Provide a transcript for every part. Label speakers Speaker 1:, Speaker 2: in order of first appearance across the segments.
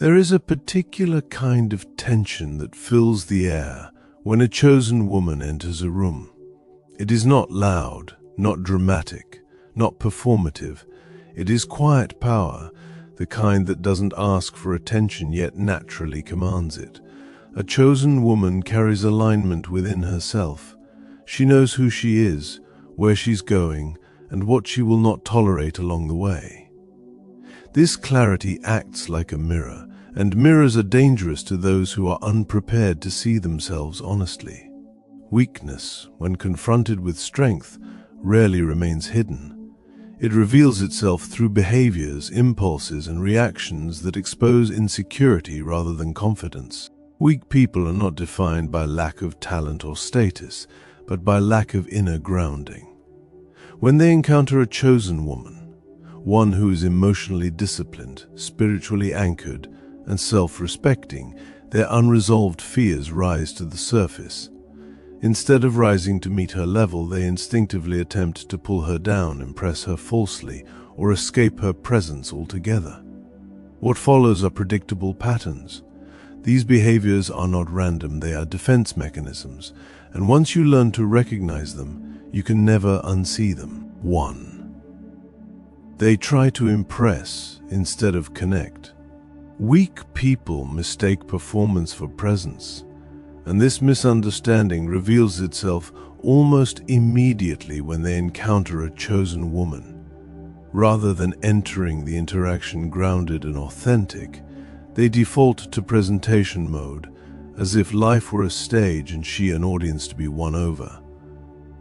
Speaker 1: There is a particular kind of tension that fills the air when a chosen woman enters a room. It is not loud, not dramatic, not performative. It is quiet power, the kind that doesn't ask for attention yet naturally commands it. A chosen woman carries alignment within herself. She knows who she is, where she's going, and what she will not tolerate along the way. This clarity acts like a mirror, and mirrors are dangerous to those who are unprepared to see themselves honestly. Weakness, when confronted with strength, rarely remains hidden. It reveals itself through behaviors, impulses, and reactions that expose insecurity rather than confidence. Weak people are not defined by lack of talent or status, but by lack of inner grounding. When they encounter a chosen woman, one who is emotionally disciplined, spiritually anchored, and self-respecting, their unresolved fears rise to the surface. Instead of rising to meet her level, they instinctively attempt to pull her down, impress her falsely, or escape her presence altogether. What follows are predictable patterns. These behaviors are not random, they are defense mechanisms, and once you learn to recognize them, you can never unsee them. 1. They try to impress instead of connect. Weak people mistake performance for presence, and this misunderstanding reveals itself almost immediately when they encounter a chosen woman. Rather than entering the interaction grounded and authentic, they default to presentation mode, as if life were a stage and she an audience to be won over.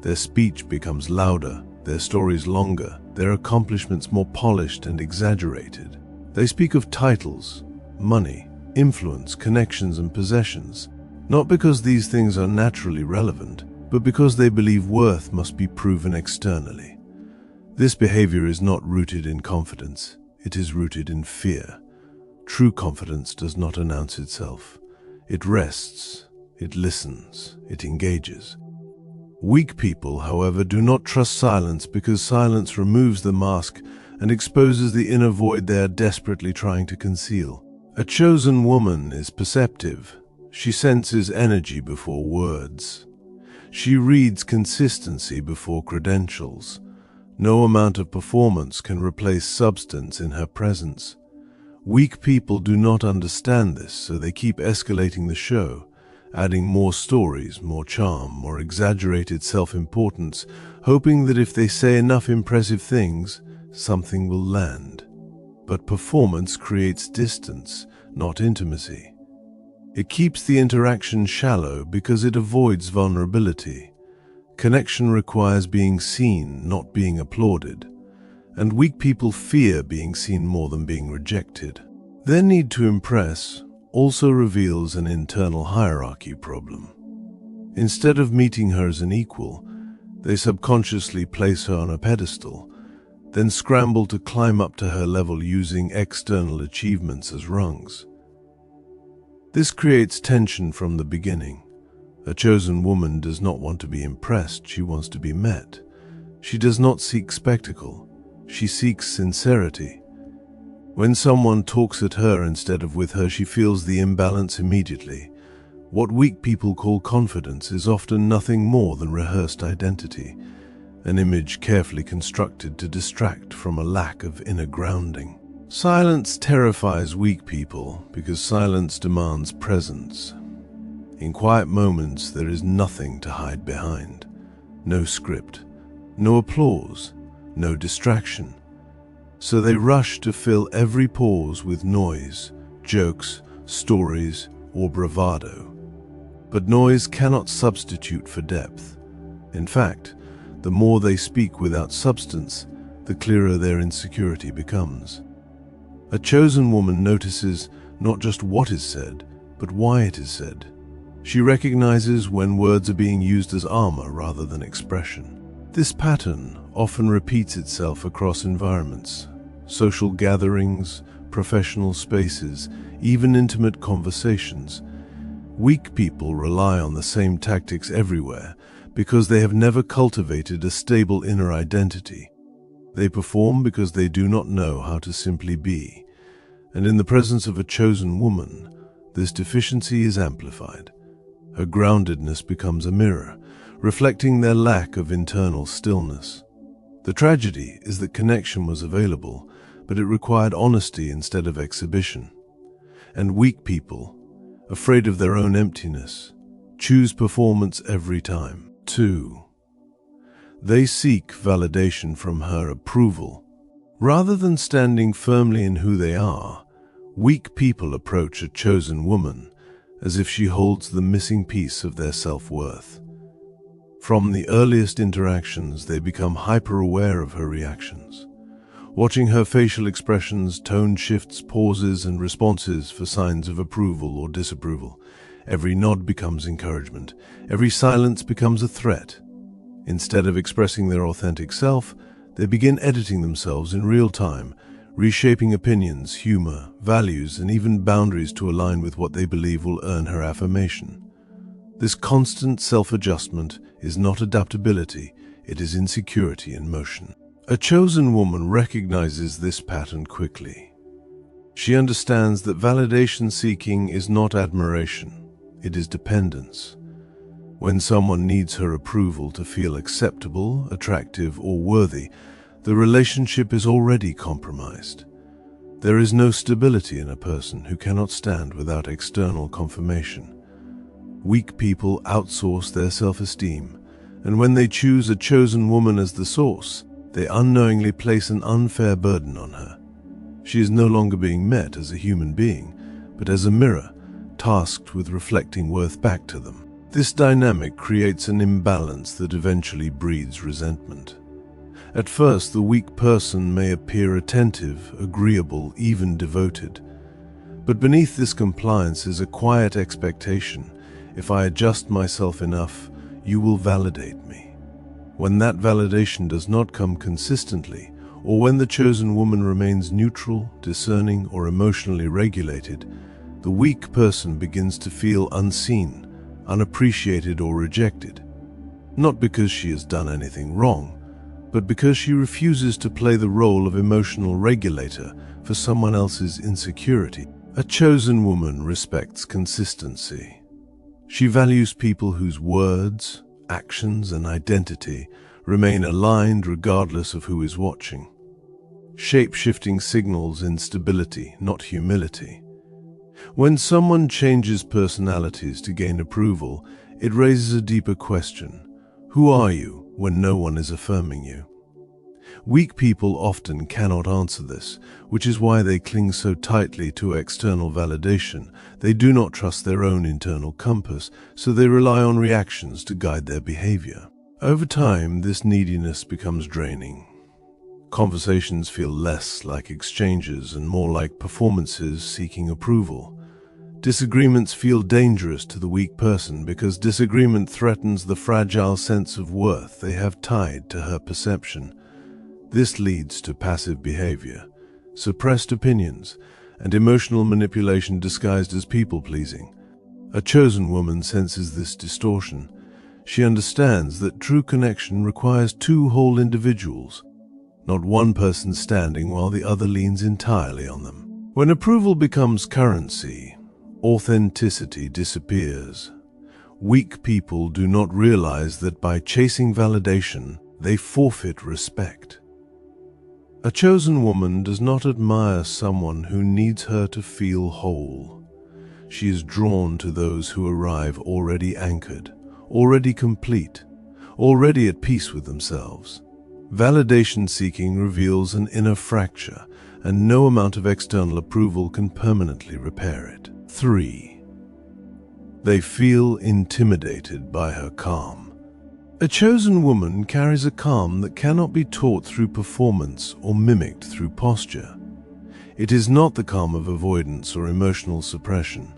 Speaker 1: Their speech becomes louder, their stories longer, their accomplishments more polished and exaggerated. They speak of titles, money, influence, connections, and possessions, not because these things are naturally relevant, but because they believe worth must be proven externally. This behavior is not rooted in confidence, it is rooted in fear. True confidence does not announce itself. It rests, it listens, it engages. Weak people, however, do not trust silence because silence removes the mask and exposes the inner void they are desperately trying to conceal. A chosen woman is perceptive. She senses energy before words. She reads consistency before credentials. No amount of performance can replace substance in her presence. Weak people do not understand this, so they keep escalating the show, adding more stories, more charm, more exaggerated self-importance, hoping that if they say enough impressive things, something will land. But performance creates distance, not intimacy. It keeps the interaction shallow because it avoids vulnerability. Connection requires being seen, not being applauded. And weak people fear being seen more than being rejected. Their need to impress also reveals an internal hierarchy problem. Instead of meeting her as an equal, they subconsciously place her on a pedestal, then scramble to climb up to her level using external achievements as rungs. This creates tension from the beginning. A chosen woman does not want to be impressed, she wants to be met. She does not seek spectacle, she seeks sincerity. When someone talks at her instead of with her, she feels the imbalance immediately. What weak people call confidence is often nothing more than rehearsed identity, an image carefully constructed to distract from a lack of inner grounding. Silence terrifies weak people because silence demands presence. In quiet moments, there is nothing to hide behind. No script, no applause, no distraction. So they rush to fill every pause with noise, jokes, stories, or bravado. But noise cannot substitute for depth. In fact, the more they speak without substance, the clearer their insecurity becomes. A chosen woman notices not just what is said, but why it is said. She recognizes when words are being used as armor rather than expression. This pattern often repeats itself across environments, social gatherings, professional spaces, even intimate conversations. Weak people rely on the same tactics everywhere because they have never cultivated a stable inner identity. They perform because they do not know how to simply be. And in the presence of a chosen woman, this deficiency is amplified. Her groundedness becomes a mirror, reflecting their lack of internal stillness. The tragedy is that connection was available, but it required honesty instead of exhibition. And weak people, afraid of their own emptiness, choose performance every time. 2. They seek validation from her approval. Rather than standing firmly in who they are, weak people approach a chosen woman as if she holds the missing piece of their self-worth. From the earliest interactions, they become hyper-aware of her reactions, watching her facial expressions, tone shifts, pauses, and responses for signs of approval or disapproval. Every nod becomes encouragement. Every silence becomes a threat. Instead of expressing their authentic self, they begin editing themselves in real time, reshaping opinions, humor, values, and even boundaries to align with what they believe will earn her affirmation. This constant self-adjustment is not adaptability, it is insecurity in motion. A chosen woman recognizes this pattern quickly. She understands that validation seeking is not admiration, it is dependence. When someone needs her approval to feel acceptable, attractive, or worthy, the relationship is already compromised. There is no stability in a person who cannot stand without external confirmation. Weak people outsource their self-esteem, and when they choose a chosen woman as the source, they unknowingly place an unfair burden on her. She is no longer being met as a human being, but as a mirror, tasked with reflecting worth back to them. This dynamic creates an imbalance that eventually breeds resentment. At first, the weak person may appear attentive, agreeable, even devoted. But beneath this compliance is a quiet expectation: if I adjust myself enough, you will validate me. When that validation does not come consistently, or when the chosen woman remains neutral, discerning, or emotionally regulated, the weak person begins to feel unseen, unappreciated, or rejected. Not because she has done anything wrong, but because she refuses to play the role of emotional regulator for someone else's insecurity. A chosen woman respects consistency. She values people whose words, actions, and identity remain aligned regardless of who is watching. Shape-shifting signals instability, not humility. When someone changes personalities to gain approval, it raises a deeper question: who are you when no one is affirming you? Weak people often cannot answer this, which is why they cling so tightly to external validation. They do not trust their own internal compass, so they rely on reactions to guide their behavior. Over time, this neediness becomes draining. Conversations feel less like exchanges and more like performances seeking approval. Disagreements feel dangerous to the weak person because disagreement threatens the fragile sense of worth they have tied to her perception. This leads to passive behavior, suppressed opinions, and emotional manipulation disguised as people-pleasing. A chosen woman senses this distortion. She understands that true connection requires two whole individuals, not one person standing while the other leans entirely on them. When approval becomes currency, authenticity disappears. Weak people do not realize that by chasing validation, they forfeit respect. A chosen woman does not admire someone who needs her to feel whole. She is drawn to those who arrive already anchored, already complete, already at peace with themselves. Validation seeking reveals an inner fracture, and no amount of external approval can permanently repair it. 3. They feel intimidated by her calm. A chosen woman carries a calm that cannot be taught through performance or mimicked through posture. It is not the calm of avoidance or emotional suppression,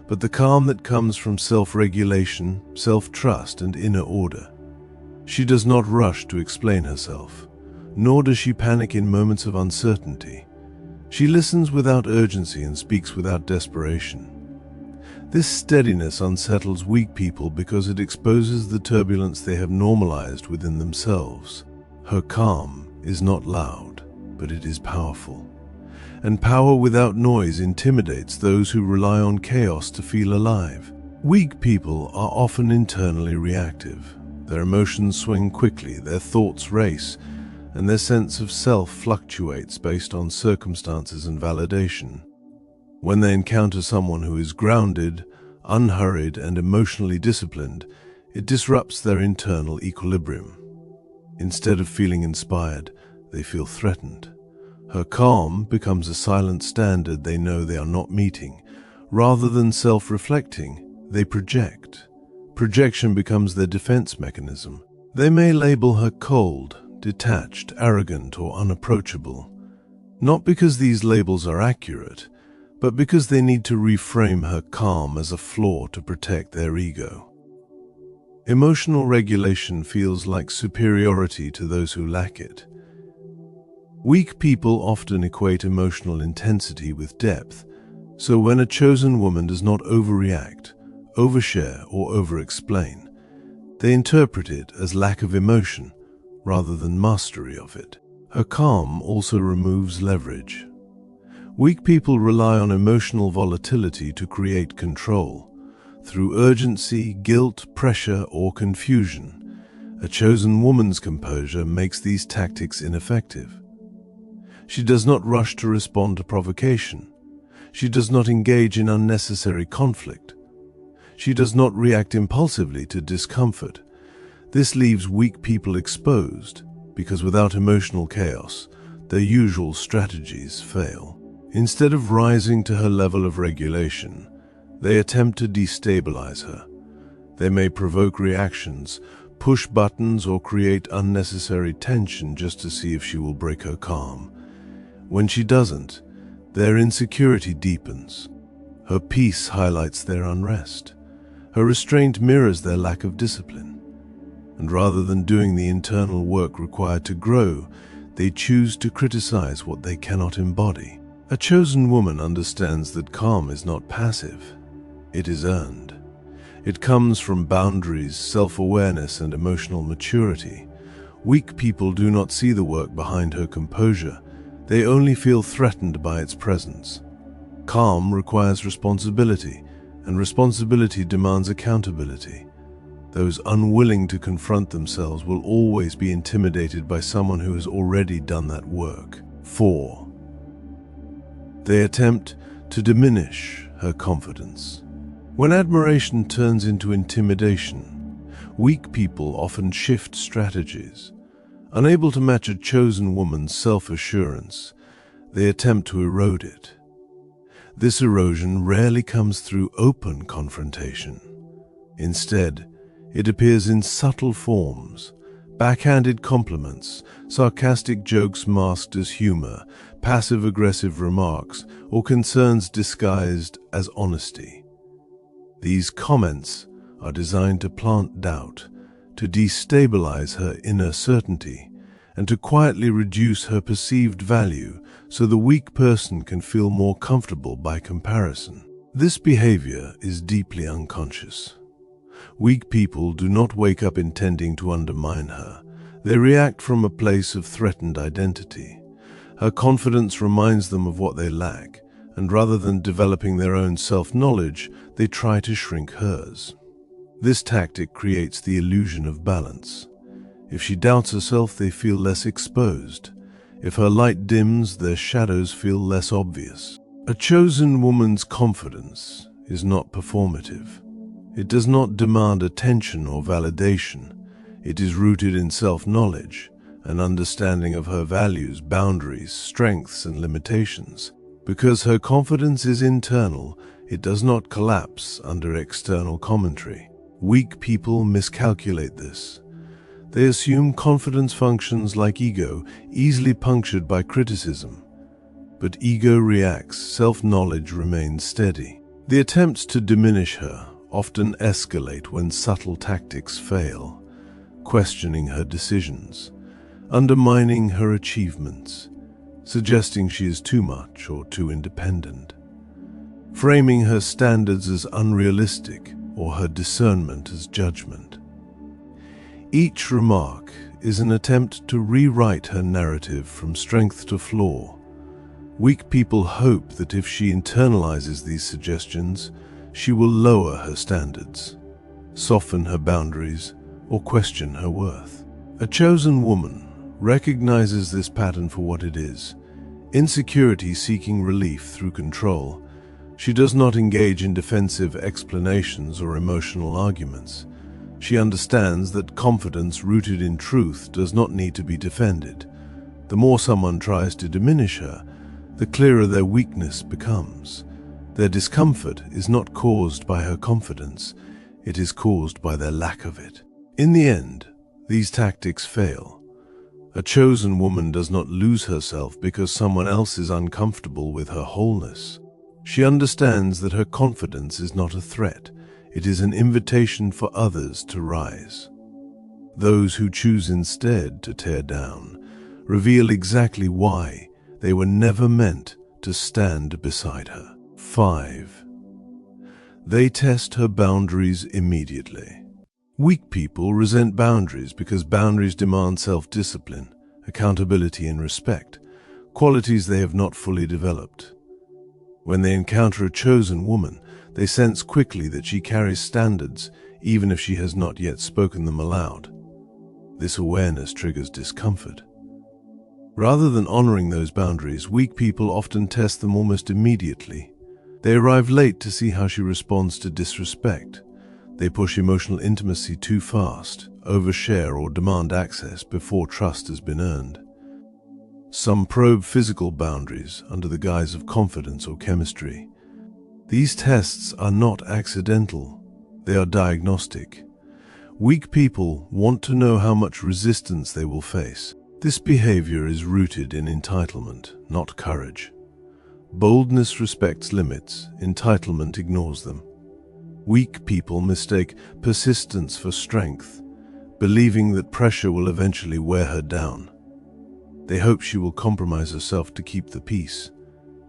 Speaker 1: but the calm that comes from self-regulation, self-trust, and inner order. She does not rush to explain herself, nor does she panic in moments of uncertainty. She listens without urgency and speaks without desperation. This steadiness unsettles weak people because it exposes the turbulence they have normalized within themselves. Her calm is not loud, but it is powerful. and power without noise intimidates those who rely on chaos to feel alive. Weak people are often internally reactive. Their emotions swing quickly, their thoughts race, and their sense of self fluctuates based on circumstances and validation. When they encounter someone who is grounded, unhurried, and emotionally disciplined, it disrupts their internal equilibrium. Instead of feeling inspired, they feel threatened. Her calm becomes a silent standard they know they are not meeting. Rather than self-reflecting, they project. Projection becomes their defense mechanism. They may label her cold, detached, arrogant, or unapproachable, not because these labels are accurate, but because they need to reframe her calm as a flaw to protect their ego. Emotional regulation feels like superiority to those who lack it. Weak people often equate emotional intensity with depth, so when a chosen woman does not overreact, overshare, or overexplain, they interpret it as lack of emotion rather than mastery of it. Her calm also removes leverage. Weak people rely on emotional volatility to create control. Through urgency, guilt, pressure, or confusion, a chosen woman's composure makes these tactics ineffective. She does not rush to respond to provocation. She does not engage in unnecessary conflict. She does not react impulsively to discomfort. This leaves weak people exposed, because without emotional chaos, their usual strategies fail. Instead of rising to her level of regulation, they attempt to destabilize her. They may provoke reactions, push buttons, or create unnecessary tension just to see if she will break her calm. When she doesn't, their insecurity deepens. Her peace highlights their unrest. Her restraint mirrors their lack of discipline. And rather than doing the internal work required to grow, they choose to criticize what they cannot embody. A chosen woman understands that calm is not passive. It is earned. It comes from boundaries, self-awareness, and emotional maturity. Weak people do not see the work behind her composure. They only feel threatened by its presence. Calm requires responsibility, and responsibility demands accountability. Those unwilling to confront themselves will always be intimidated by someone who has already done that work. 4. They attempt to diminish her confidence. When admiration turns into intimidation, weak people often shift strategies. Unable to match a chosen woman's self-assurance, they attempt to erode it. This erosion rarely comes through open confrontation. Instead, it appears in subtle forms: backhanded compliments, sarcastic jokes masked as humor, passive-aggressive remarks, or concerns disguised as honesty. These comments are designed to plant doubt, to destabilize her inner certainty, and to quietly reduce her perceived value so the weak person can feel more comfortable by comparison. This behavior is deeply unconscious. Weak people do not wake up intending to undermine her. They react from a place of threatened identity. Her confidence reminds them of what they lack, and rather than developing their own self-knowledge, they try to shrink hers. This tactic creates the illusion of balance. If she doubts herself, they feel less exposed. If her light dims, their shadows feel less obvious. A chosen woman's confidence is not performative. It does not demand attention or validation. It is rooted in self-knowledge, an understanding of her values, boundaries, strengths, and limitations. Because her confidence is internal, it does not collapse under external commentary. Weak people miscalculate this. They assume confidence functions like ego, easily punctured by criticism. But ego reacts, self-knowledge remains steady. The attempts to diminish her often escalate when subtle tactics fail, questioning her decisions, undermining her achievements, suggesting she is too much or too independent, framing her standards as unrealistic or her discernment as judgment. Each remark is an attempt to rewrite her narrative from strength to flaw. Weak people hope that if she internalizes these suggestions, she will lower her standards, soften her boundaries, or question her worth. A chosen woman recognizes this pattern for what it is: insecurity seeking relief through control. She does not engage in defensive explanations or emotional arguments. She understands that confidence rooted in truth does not need to be defended. The more someone tries to diminish her, the clearer their weakness becomes. Their discomfort is not caused by her confidence, it is caused by their lack of it. In the end, these tactics fail. A chosen woman does not lose herself because someone else is uncomfortable with her wholeness. She understands that her confidence is not a threat, it is an invitation for others to rise. Those who choose instead to tear down reveal exactly why they were never meant to stand beside her. 5. They test her boundaries immediately. Weak people resent boundaries because boundaries demand self-discipline, accountability, and respect, qualities they have not fully developed. When they encounter a chosen woman, they sense quickly that she carries standards, even if she has not yet spoken them aloud. This awareness triggers discomfort. Rather than honoring those boundaries, weak people often test them almost immediately. They arrive late to see how she responds to disrespect. They push emotional intimacy too fast, overshare, or demand access before trust has been earned. Some probe physical boundaries under the guise of confidence or chemistry. These tests are not accidental, they are diagnostic. Weak people want to know how much resistance they will face. This behavior is rooted in entitlement, not courage. Boldness respects limits, entitlement ignores them. Weak people mistake persistence for strength, believing that pressure will eventually wear her down. They hope she will compromise herself to keep the peace,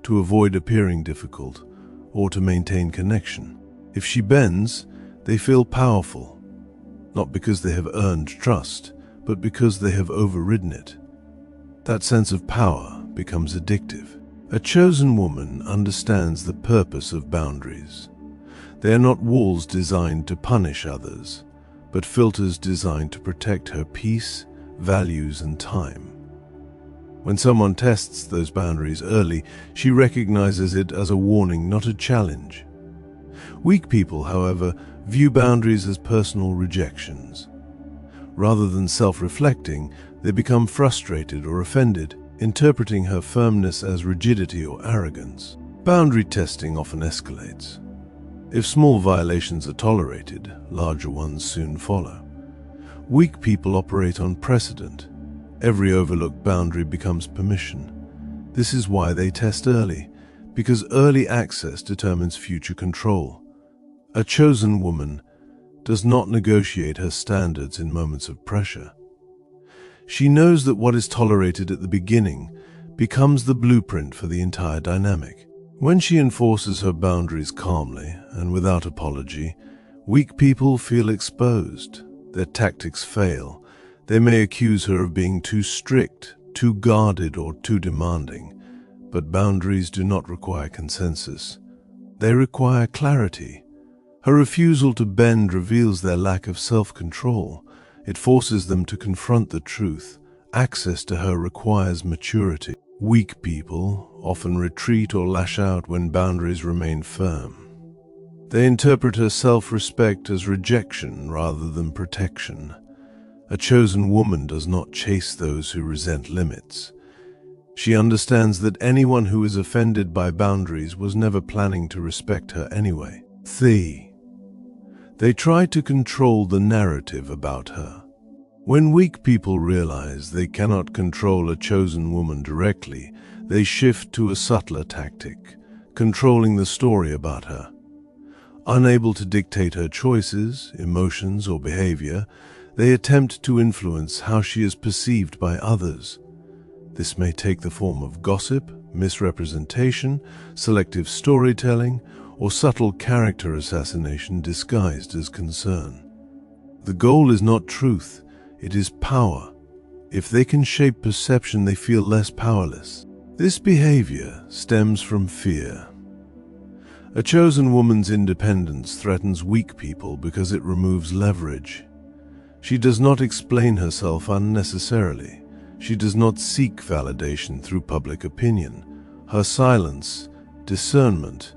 Speaker 1: to avoid appearing difficult, or to maintain connection. If she bends, they feel powerful, not because they have earned trust, but because they have overridden it. That sense of power becomes addictive. A chosen woman understands the purpose of boundaries. They are not walls designed to punish others, but filters designed to protect her peace, values, and time. When someone tests those boundaries early, she recognizes it as a warning, not a challenge. Weak people, however, view boundaries as personal rejections. Rather than self-reflecting, they become frustrated or offended, interpreting her firmness as rigidity or arrogance. Boundary testing often escalates. If small violations are tolerated, larger ones soon follow. Weak people operate on precedent. Every overlooked boundary becomes permission. This is why they test early, because early access determines future control. A chosen woman does not negotiate her standards in moments of pressure. She knows that what is tolerated at the beginning becomes the blueprint for the entire dynamic. When she enforces her boundaries calmly and without apology, weak people feel exposed. Their tactics fail. They may accuse her of being too strict, too guarded, or too demanding. But boundaries do not require consensus. They require clarity. Her refusal to bend reveals their lack of self-control. It forces them to confront the truth. Access to her requires maturity. Weak people often retreat or lash out when boundaries remain firm. They interpret her self-respect as rejection rather than protection. A chosen woman does not chase those who resent limits. She understands that anyone who is offended by boundaries was never planning to respect her anyway. They try to control the narrative about her. When weak people realize they cannot control a chosen woman directly, they shift to a subtler tactic, controlling the story about her. Unable to dictate her choices, emotions, or behavior, they attempt to influence how she is perceived by others. This may take the form of gossip, misrepresentation, selective storytelling, or subtle character assassination disguised as concern. The goal is not truth, it is power. If they can shape perception, they feel less powerless. This behavior stems from fear. A chosen woman's independence threatens weak people because it removes leverage. She does not explain herself unnecessarily. She does not seek validation through public opinion. Her silence, discernment,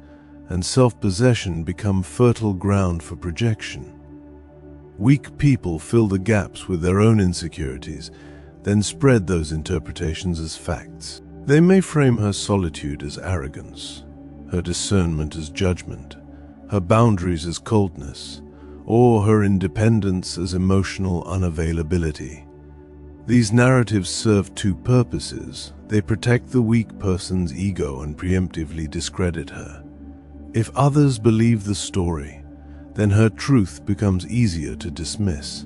Speaker 1: and self-possession become fertile ground for projection. Weak people fill the gaps with their own insecurities, then spread those interpretations as facts. They may frame her solitude as arrogance, her discernment as judgment, her boundaries as coldness, or her independence as emotional unavailability. These narratives serve two purposes. They protect the weak person's ego and preemptively discredit her. If others believe the story, then her truth becomes easier to dismiss.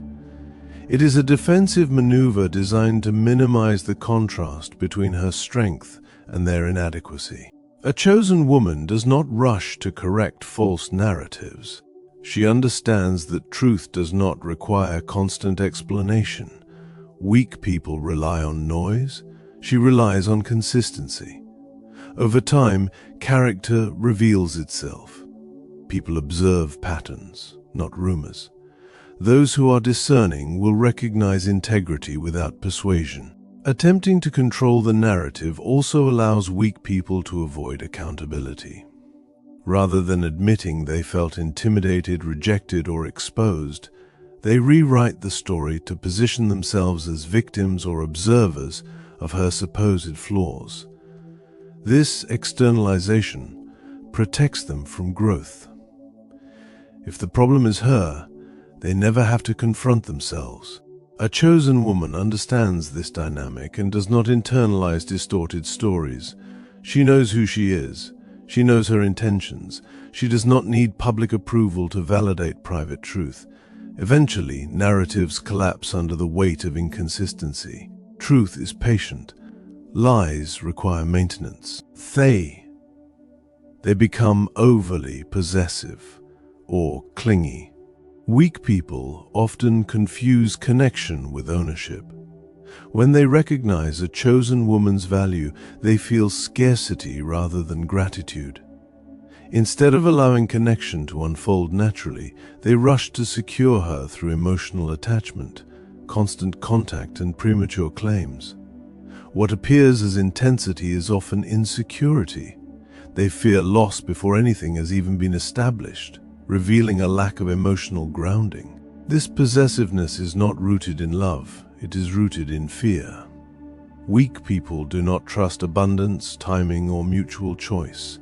Speaker 1: It is a defensive maneuver designed to minimize the contrast between her strength and their inadequacy. A chosen woman does not rush to correct false narratives. She understands that truth does not require constant explanation. Weak people rely on noise. She relies on consistency. Over time, character reveals itself. People observe patterns, not rumors. Those who are discerning will recognize integrity without persuasion. Attempting to control the narrative also allows weak people to avoid accountability. Rather than admitting they felt intimidated, rejected, or exposed, they rewrite the story to position themselves as victims or observers of her supposed flaws. This externalization protects them from growth. If the problem is her, they never have to confront themselves. A chosen woman understands this dynamic and does not internalize distorted stories. She knows who she is. She knows her intentions. She does not need public approval to validate private truth. Eventually, narratives collapse under the weight of inconsistency. Truth is patient. Lies require maintenance. They become overly possessive or clingy. Weak people often confuse connection with ownership. When they recognize a chosen woman's value, they feel scarcity rather than gratitude. Instead of allowing connection to unfold naturally, they rush to secure her through emotional attachment, constant contact, and premature claims. What appears as intensity is often insecurity. They fear loss before anything has even been established, revealing a lack of emotional grounding. This possessiveness is not rooted in love, it is rooted in fear. Weak people do not trust abundance, timing, or mutual choice.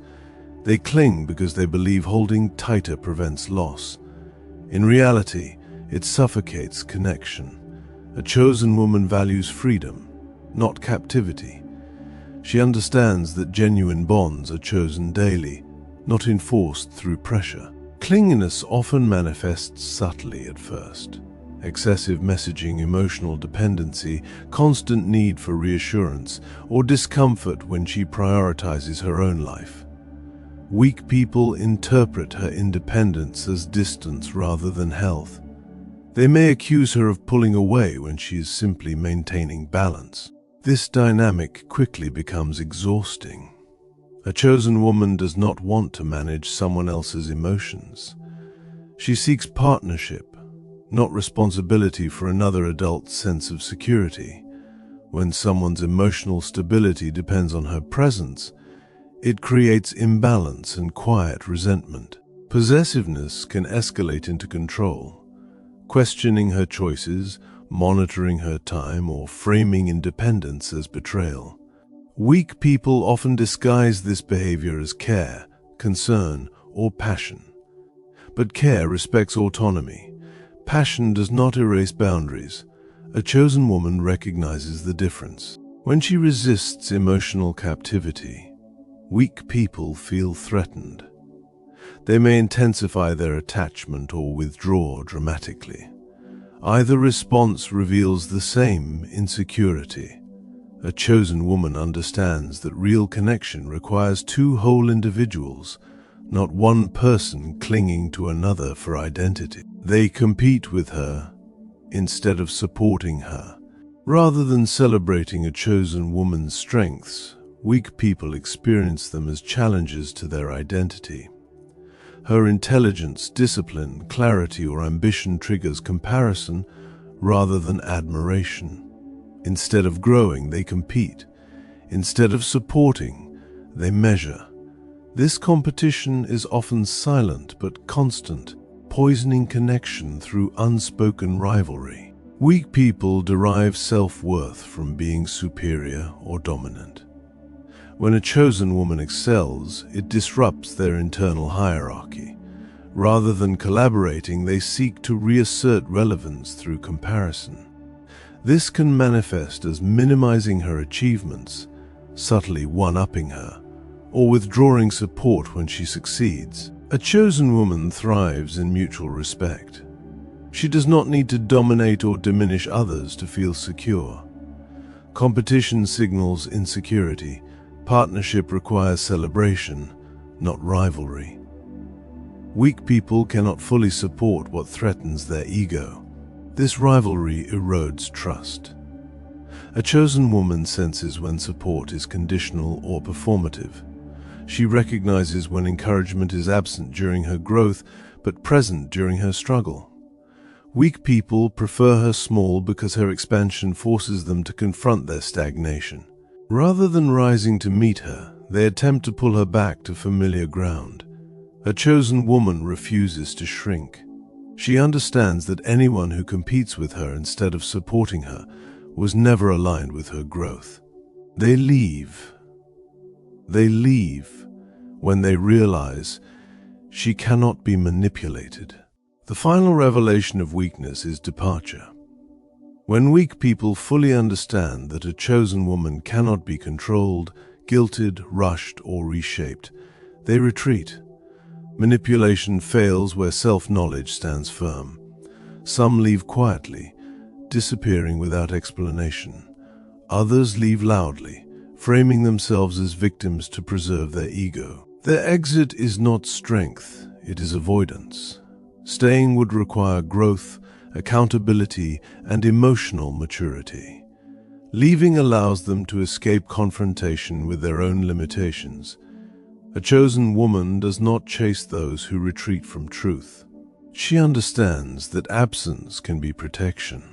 Speaker 1: They cling because they believe holding tighter prevents loss. In reality, it suffocates connection. A chosen woman values freedom, not captivity. She understands that genuine bonds are chosen daily, not enforced through pressure. Clinginess often manifests subtly at first. Excessive messaging, emotional dependency, constant need for reassurance, or discomfort when she prioritizes her own life. Weak people interpret her independence as distance rather than health. They may accuse her of pulling away when she is simply maintaining balance. This dynamic quickly becomes exhausting. A chosen woman does not want to manage someone else's emotions. She seeks partnership, not responsibility for another adult's sense of security. When someone's emotional stability depends on her presence, it creates imbalance and quiet resentment. Possessiveness can escalate into control, questioning her choices, monitoring her time, or framing independence as betrayal. Weak people often disguise this behavior as care, concern, or passion. But care respects autonomy. Passion does not erase boundaries. A chosen woman recognizes the difference. When she resists emotional captivity, weak people feel threatened. They may intensify their attachment or withdraw dramatically. Either response reveals the same insecurity. A chosen woman understands that real connection requires two whole individuals, not one person clinging to another for identity. They compete with her instead of supporting her. Rather than celebrating a chosen woman's strengths, Weak people experience them as challenges to their identity. Her intelligence, discipline, clarity, or ambition triggers comparison rather than admiration. Instead of growing, they compete. Instead of supporting, they measure. This competition is often silent but constant, poisoning connection through unspoken rivalry. Weak people derive self-worth from being superior or dominant. When a chosen woman excels, it disrupts their internal hierarchy. Rather than collaborating, they seek to reassert relevance through comparison. This can manifest as minimizing her achievements, subtly one-upping her, or withdrawing support when she succeeds. A chosen woman thrives in mutual respect. She does not need to dominate or diminish others to feel secure. Competition signals insecurity. Partnership requires celebration, not rivalry. Weak people cannot fully support what threatens their ego. This rivalry erodes trust. A chosen woman senses when support is conditional or performative. She recognizes when encouragement is absent during her growth, but present during her struggle. Weak people prefer her small because her expansion forces them to confront their stagnation. Rather than rising to meet her, they attempt to pull her back to familiar ground. A chosen woman refuses to shrink. She understands that anyone who competes with her instead of supporting her was never aligned with her growth. They leave when they realize she cannot be manipulated. The final revelation of weakness is departure. When weak people fully understand that a chosen woman cannot be controlled, guilted, rushed, or reshaped, they retreat. Manipulation fails where self-knowledge stands firm. Some leave quietly, disappearing without explanation. Others leave loudly, framing themselves as victims to preserve their ego. Their exit is not strength, it is avoidance. Staying would require growth, accountability, and emotional maturity. Leaving allows them to escape confrontation with their own limitations. A chosen woman does not chase those who retreat from truth. She understands that absence can be protection.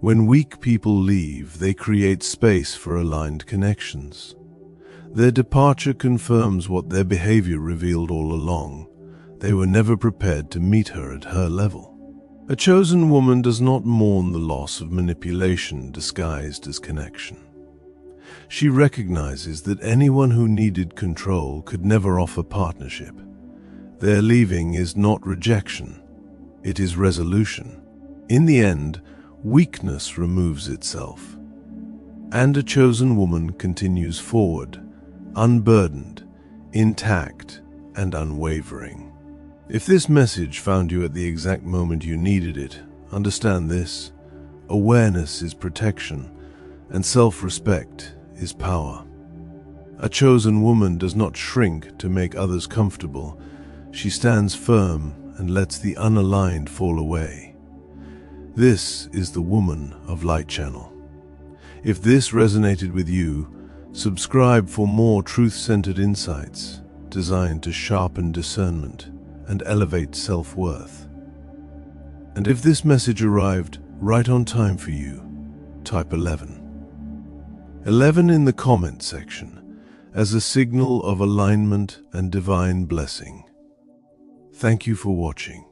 Speaker 1: When weak people leave, they create space for aligned connections. Their departure confirms what their behavior revealed all along. They were never prepared to meet her at her level. A chosen woman does not mourn the loss of manipulation disguised as connection. She recognizes that anyone who needed control could never offer partnership. Their leaving is not rejection, it is resolution. In the end, weakness removes itself, and a chosen woman continues forward, unburdened, intact, and unwavering. If this message found you at the exact moment you needed it, understand this: awareness is protection, and self-respect is power. A chosen woman does not shrink to make others comfortable. She stands firm and lets the unaligned fall away. This is the Woman of Light channel. If this resonated with you, subscribe for more truth-centered insights designed to sharpen discernment and elevate self-worth. And if this message arrived right on time for you, type 11. 11 in the comment section as a signal of alignment and divine blessing. Thank you for watching.